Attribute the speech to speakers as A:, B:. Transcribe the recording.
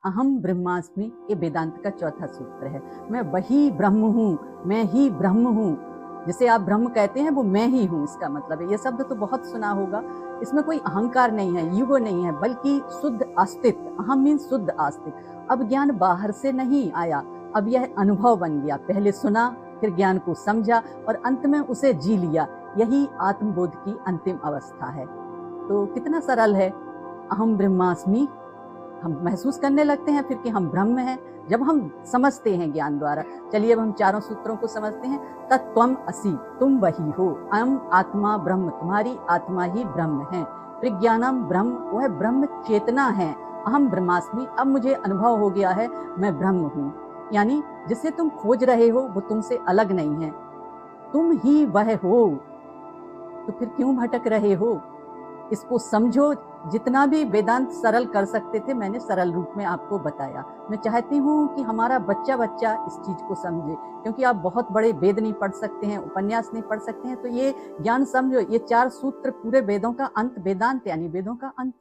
A: अहम ब्रह्मास्मि ये वेदांत का चौथा सूत्र है। मैं वही ब्रह्म हूँ, मैं ही ब्रह्म हूँ। जिसे आप ब्रह्म कहते हैं वो मैं ही हूँ, इसका मतलब है। ये शब्द तो बहुत सुना होगा। इसमें कोई अहंकार नहीं है, ईगो नहीं है, बल्कि शुद्ध अस्तित्व। अहम मीन शुद्ध अस्तित्व। अब ज्ञान बाहर से नहीं आया, अब यह अनुभव बन गया। पहले सुना, फिर ज्ञान को समझा और अंत में उसे जी लिया। यही आत्मबोध की अंतिम अवस्था है। तो कितना सरल है। अहम ब्रह्मास्मि, हम महसूस करने लगते हैं फिर कि हम ब्रह्म हैं जब हम समझते हैं ज्ञान द्वारा। चलिए अब हम चारों सूत्रों को समझते हैं। तत्त्वम असि, तुम वही हो। अयम आत्मा ब्रह्म, तुम्हारी आत्मा ही ब्रह्म है। प्रज्ञानम ब्रह्म, वह ब्रह्म चेतना है। अहम ब्रह्मास्मि, अब मुझे अनुभव हो गया है मैं ब्रह्म हूँ। यानी जिसे तुम खोज रहे हो वो तुमसे अलग नहीं है, तुम ही वह हो। तो फिर क्यों भटक रहे हो? इसको समझो। जितना भी वेदांत सरल कर सकते थे मैंने सरल रूप में आपको बताया। मैं चाहती हूँ कि हमारा बच्चा बच्चा इस चीज को समझे, क्योंकि आप बहुत बड़े वेद नहीं पढ़ सकते हैं, उपन्यास नहीं पढ़ सकते हैं। तो ये ज्ञान समझो, ये चार सूत्र पूरे वेदों का अंत, वेदांत यानी वेदों का अंत।